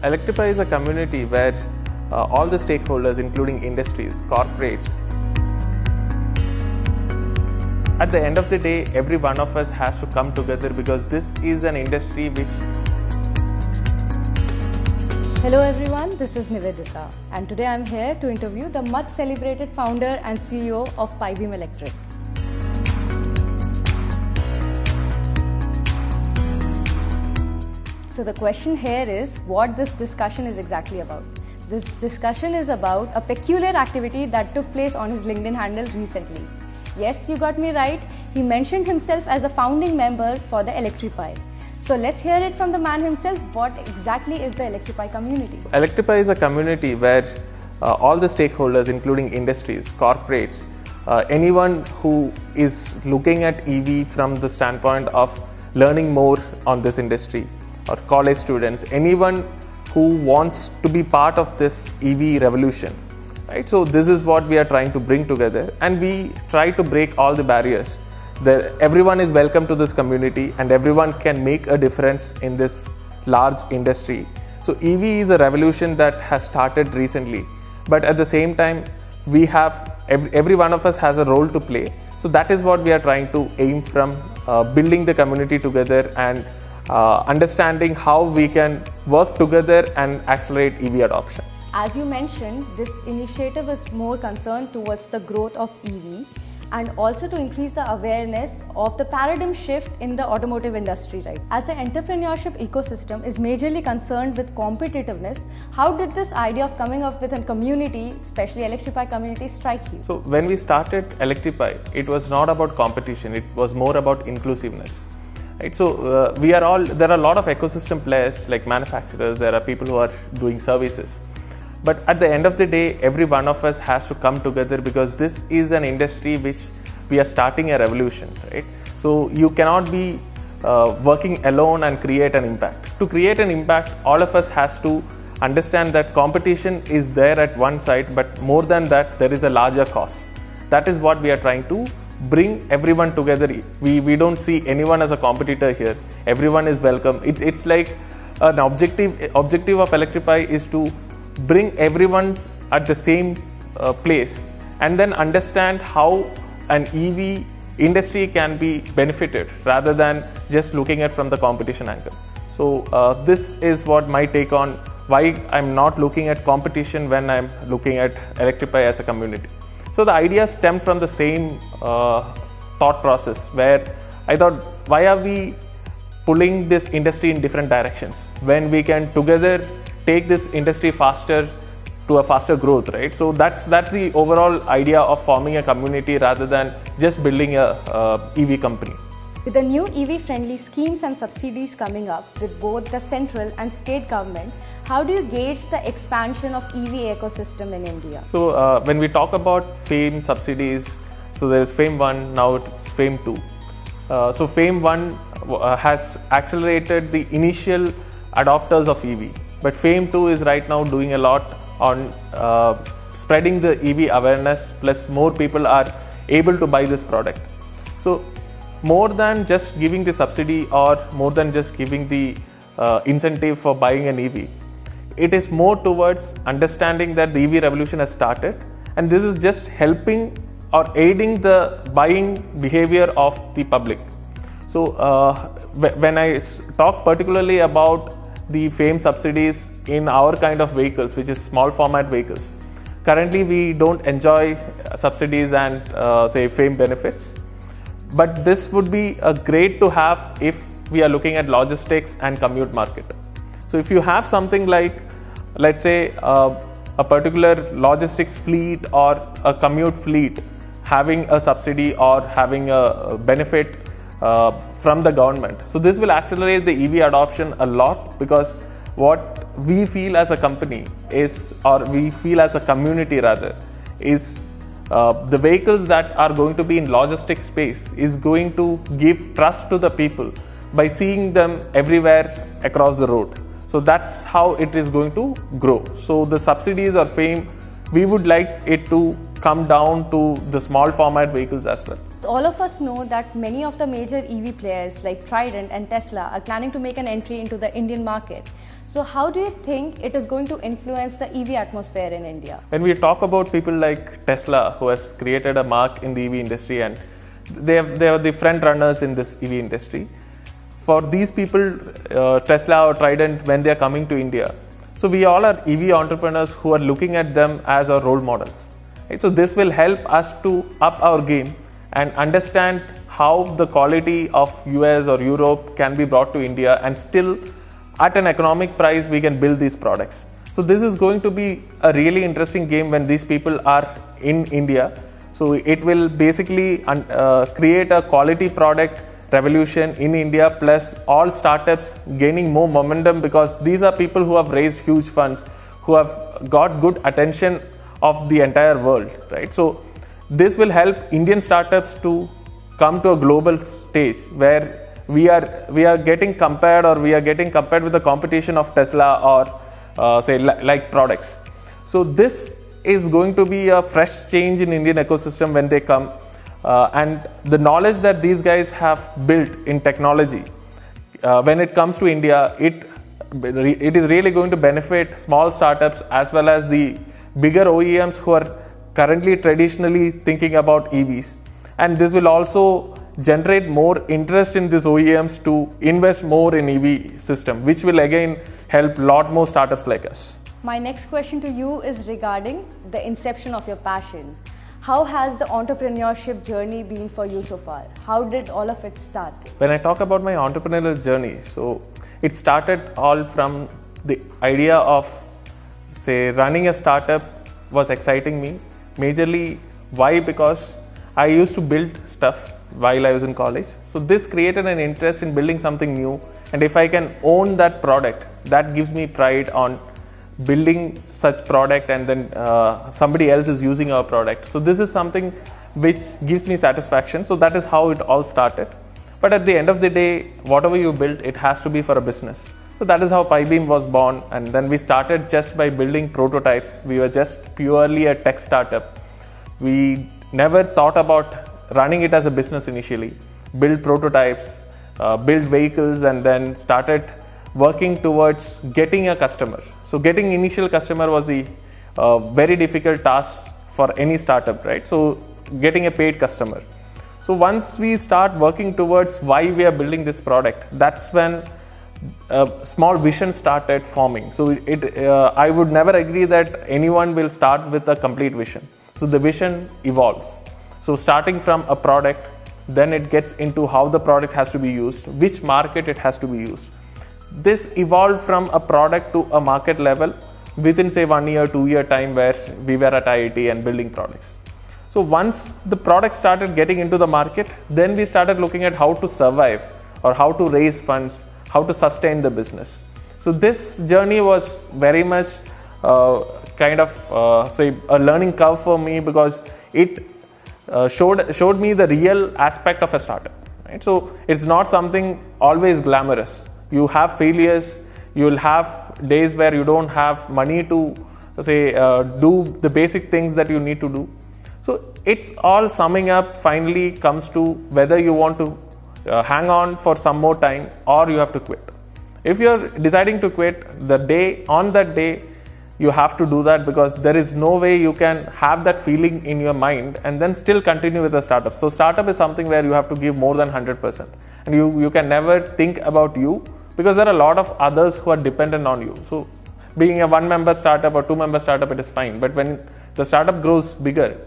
Electrify is a community where all the stakeholders, including industries, corporates, at the end of the day, every one of us has to come together because this is an industry which... Hello everyone, this is Nivedita and today I am here to interview the much celebrated founder and CEO of Pibeam Electric. So the question here is what this discussion is exactly about. This discussion is about a peculiar activity that took place on his LinkedIn handle recently. Yes, you got me right. He mentioned himself as a founding member for the Electrify. So let's hear it from the man himself. What exactly is the Electrify community? Electrify is a community where all the stakeholders, including industries, corporates, anyone who is looking at EV from the standpoint of learning more on this industry, or college students, anyone who wants to be part of this EV revolution. Right? So this is what we are trying to bring together, and we try to break all the barriers. Everyone is welcome to this community and everyone can make a difference in this large industry. So EV is a revolution that has started recently, but at the same time we have every one of us has a role to play. So that is what we are trying to aim from, building the community together and understanding how we can work together and accelerate EV adoption. As you mentioned, this initiative is more concerned towards the growth of EV and also to increase the awareness of the paradigm shift in the automotive industry, right? As the entrepreneurship ecosystem is majorly concerned with competitiveness, how did this idea of coming up with a community, especially Electrify community, strike you? So when we started Electrify, it was not about competition, it was more about inclusiveness. Right? So there are a lot of ecosystem players like manufacturers, there are people who are doing services. But at the end of the day, every one of us has to come together because this is an industry which we are starting a revolution, right? So you cannot be working alone and create an impact. To create an impact, all of us has to understand that competition is there at one side, but more than that, there is a larger cause. That is what we are trying to bring everyone together. We don't see anyone as a competitor here. Everyone is welcome. It's like an objective of Electrify is to bring everyone at the same place and then understand how an EV industry can be benefited rather than just looking at from the competition angle. So this is what my take on why I'm not looking at competition when I'm looking at Electrify as a community. So the idea stemmed from the same thought process where I thought, why are we pulling this industry in different directions when we can together take this industry faster to a faster growth, right? So that's the overall idea of forming a community rather than just building a EV company. With the new EV-friendly schemes and subsidies coming up with both the central and state government, how do you gauge the expansion of EV ecosystem in India? So when we talk about FAME subsidies, so there is FAME 1, now it's FAME 2. So FAME 1 has accelerated the initial adopters of EV. But FAME 2 is right now doing a lot on spreading the EV awareness, plus more people are able to buy this product. So more than just giving the subsidy or more than just giving the incentive for buying an EV, it is more towards understanding that the EV revolution has started and this is just helping or aiding the buying behavior of the public. So when I talk particularly about the FAME subsidies in our kind of vehicles, which is small format vehicles. Currently, we don't enjoy subsidies and say FAME benefits, but this would be great to have if we are looking at logistics and commute market. So if you have something like, let's say, a particular logistics fleet or a commute fleet having a subsidy or having a benefit from the government. So this will accelerate the EV adoption a lot because what we feel as a company is, or we feel as a community rather, is the vehicles that are going to be in logistics space is going to give trust to the people by seeing them everywhere across the road. So that's how it is going to grow. So the subsidies or FAME, we would like it to come down to the small format vehicles as well. All of us know that many of the major EV players like Trident and Tesla are planning to make an entry into the Indian market. So how do you think it is going to influence the EV atmosphere in India? When we talk about people like Tesla, who has created a mark in the EV industry, and they are the front runners in this EV industry. For these people, Tesla or Trident, when they are coming to India, so we all are EV entrepreneurs who are looking at them as our role models. Right? So this will help us to up our game and understand how the quality of US or Europe can be brought to India, and still at an economic price we can build these products. So this is going to be a really interesting game when these people are in India. So it will basically create a quality product revolution in India, plus all startups gaining more momentum, because these are people who have raised huge funds, who have got good attention of the entire world, right? So this will help Indian startups to come to a global stage where we are getting compared, or we are getting compared with the competition of Tesla or say like products. So this is going to be a fresh change in Indian ecosystem when they come, and the knowledge that these guys have built in technology, when it comes to India, it is really going to benefit small startups as well as the bigger OEMs who are currently traditionally thinking about EVs. And this will also generate more interest in these OEMs to invest more in EV system, which will again help a lot more startups like us. My next question to you is regarding the inception of your passion. How has the entrepreneurship journey been for you so far? How did all of it start? When I talk about my entrepreneurial journey, so it started all from the idea of, say, running a startup was exciting me. Majorly, why? Because I used to build stuff while I was in college. So this created an interest in building something new. And if I can own that product, that gives me pride on building such product, and then somebody else is using our product. So this is something which gives me satisfaction. So that is how it all started. But at the end of the day, whatever you build, it has to be for a business. So that is how Pibeam was born. And then we started just by building prototypes. We were just purely a tech startup. We never thought about running it as a business initially. Build prototypes, build vehicles, and then started working towards getting a customer. So getting initial customer was a very difficult task for any startup, right? So getting a paid customer. So once we start working towards why we are building this product, that's when a small vision started forming. So I would never agree that anyone will start with a complete vision. So the vision evolves. So starting from a product, then it gets into how the product has to be used, which market it has to be used. This evolved from a product to a market level within, say, 1 year, 2 year time, where we were at IIT and building products. So once the product started getting into the market, then we started looking at how to survive, or how to raise funds, how to sustain the business. So this journey was very much say a learning curve for me, because it showed me the real aspect of a startup. Right? So it's not something always glamorous. You have failures. You will have days where you don't have money to, say, do the basic things that you need to do. So it's all summing up finally comes to whether you want to hang on for some more time, or you have to quit. If you're deciding to quit, on that day, you have to do that, because there is no way you can have that feeling in your mind and then still continue with a startup. So startup is something where you have to give more than 100%, and you can never think about you, because there are a lot of others who are dependent on you. So being a 1-member startup or 2-member startup, it is fine. But when the startup grows bigger,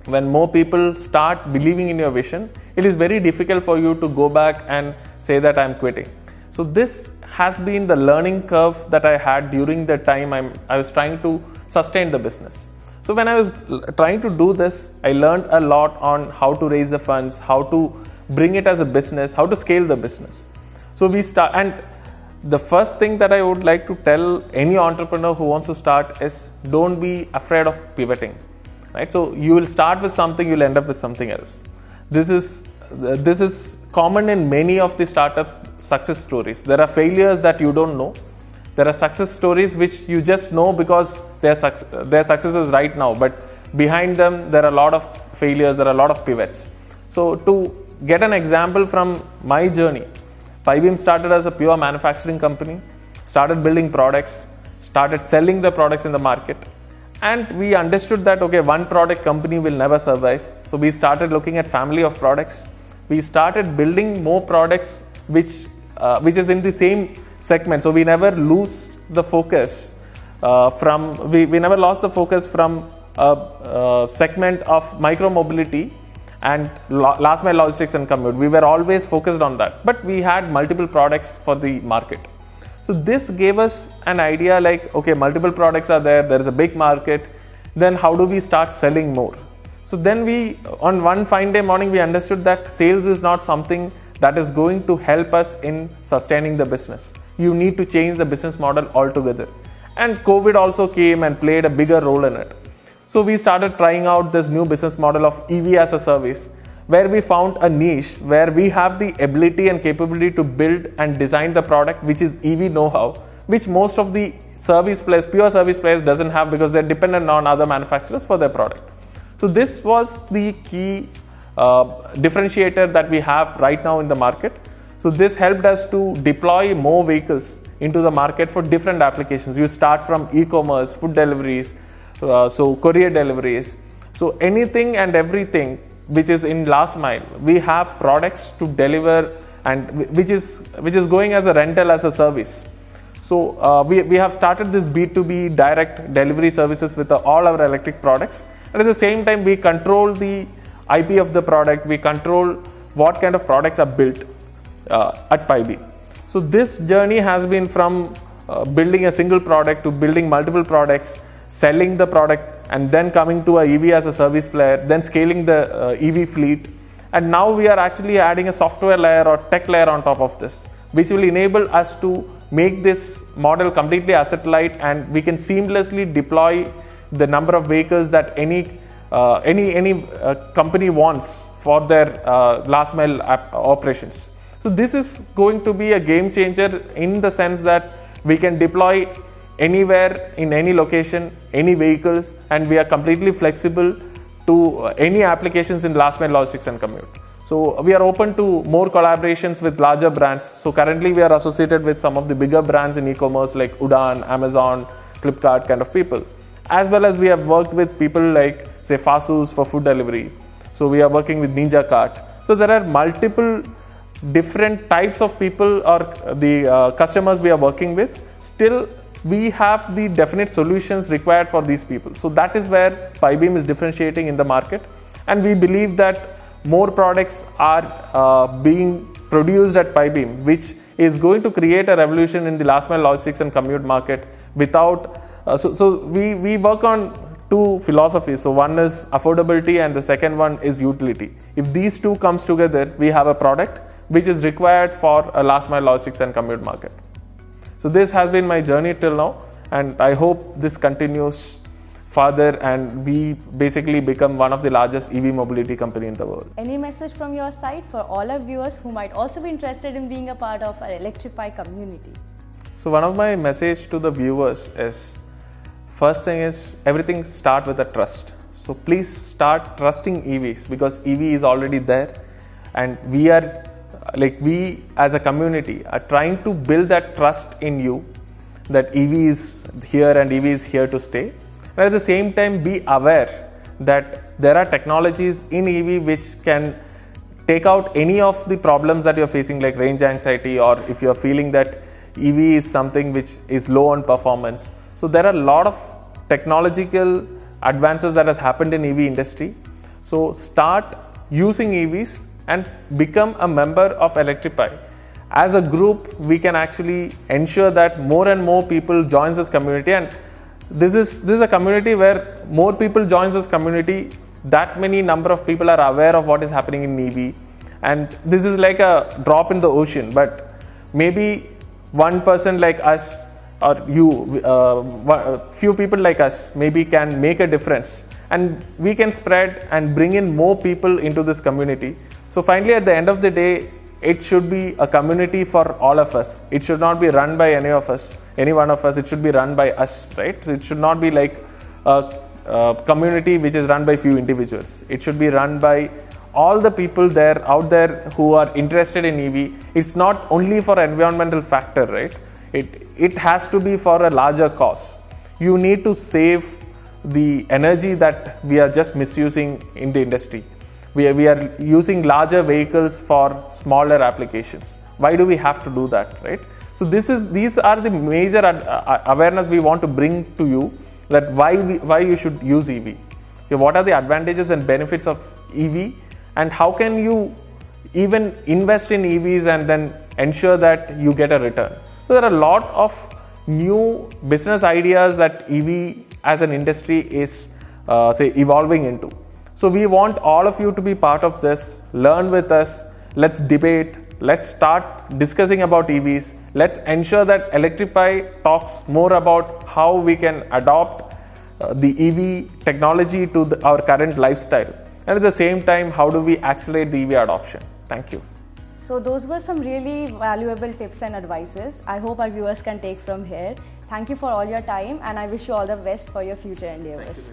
when more people start believing in your vision, it is very difficult for you to go back and say that I'm quitting. So this has been the learning curve that I had during the time I was trying to sustain the business. So when I was trying to do this, I learned a lot on how to raise the funds, how to bring it as a business, how to scale the business. So and the first thing that I would like to tell any entrepreneur who wants to start is, don't be afraid of pivoting. Right? So you will start with something, you'll end up with something else. This is common in many of the startup success stories. There are failures that you don't know. There are success stories which you just know because their successes right now, but behind them there are a lot of failures, there are a lot of pivots. So to get an example from my journey, Pibeam started as a pure manufacturing company, started building products, started selling the products in the market, and we understood that okay, one product company will never survive. So we started looking at family of products. We started building more products which is in the same segment. So we never lose the focus we never lost the focus from a segment of micro mobility and last mile logistics and commute. We were always focused on that, but we had multiple products for the market. So this gave us an idea like, okay, multiple products are there, there is a big market, then how do we start selling more? So then we, on one fine day morning, we understood that sales is not something that is going to help us in sustaining the business. You need to change the business model altogether. And COVID also came and played a bigger role in it. So we started trying out this new business model of EV as a service, where we found a niche where we have the ability and capability to build and design the product, which is EV know-how, which most of the service players, pure service players doesn't have because they're dependent on other manufacturers for their product. So this was the key differentiator that we have right now in the market. So this helped us to deploy more vehicles into the market for different applications. You start from e-commerce, food deliveries, so courier deliveries. So anything and everything which is in last mile, we have products to deliver, and which is going as a rental as a service. So we have started this B2B direct delivery services with all our electric products, and at the same time we control the IP of the product, we control what kind of products are built at Pibeam. So this journey has been from building a single product to building multiple products, selling the product, and then coming to a EV as a service player, then scaling the EV fleet. And now we are actually adding a software layer or tech layer on top of this, which will enable us to make this model completely asset light, and we can seamlessly deploy the number of vehicles that any company wants for their last mile operations. So this is going to be a game changer in the sense that we can deploy anywhere, in any location, any vehicles, and we are completely flexible to any applications in last mile logistics and commute. So we are open to more collaborations with larger brands. So currently we are associated with some of the bigger brands in e-commerce like Udaan, Amazon, Flipkart kind of people. As well as we have worked with people like say Fasus for food delivery. So we are working with Ninja Cart. So there are multiple different types of people or the customers we are working with. Still we have the definite solutions required for these people. So that is where Pibeam is differentiating in the market, and we believe that more products are being produced at Pibeam, which is going to create a revolution in the last mile logistics and commute market without so we work on two philosophies. So one is affordability and the second one is utility. If these two comes together, we have a product which is required for a last mile logistics and commute market. So this has been my journey till now, and I hope this continues further and we basically become one of the largest EV mobility company in the world. Any message from your side for all our viewers who might also be interested in being a part of our Electrify community? So one of my message to the viewers is, first thing is everything start with a trust. So please start trusting EVs, because EV is already there, and we as a community are trying to build that trust in you that EV is here and EV is here to stay. And at the same time be aware that there are technologies in EV which can take out any of the problems that you're facing, like range anxiety, or if you're feeling that EV is something which is low on performance. So there are a lot of technological advances that has happened in EV industry. So start using EVs and become a member of Electrify. As a group, we can actually ensure that more and more people join this community, and this is a community where more people join this community, that many number of people are aware of what is happening in EV, and this is like a drop in the ocean. But maybe one person like us or you, few people like us maybe can make a difference, and we can spread and bring in more people into this community. So finally, at the end of the day, it should be a community for all of us. It should not be run by any one of us. It should be run by us, right? So it should not be like a community which is run by few individuals. It should be run by all the people out there who are interested in EV. It's not only for environmental factor, right? It has to be for a larger cause. You need to save the energy that we are just misusing in the industry. We are using larger vehicles for smaller applications. Why do we have to do that, right? So these are the major awareness we want to bring to you, that why you should use EV. Okay, what are the advantages and benefits of EV, and how can you even invest in EVs and then ensure that you get a return. So there are a lot of new business ideas that EV as an industry is evolving into. So we want all of you to be part of this, learn with us, let's debate, let's start discussing about EVs, let's ensure that Electrify talks more about how we can adopt the EV technology to our current lifestyle, and at the same time, how do we accelerate the EV adoption. Thank you. So those were some really valuable tips and advices I hope our viewers can take from here. Thank you for all your time, and I wish you all the best for your future endeavors.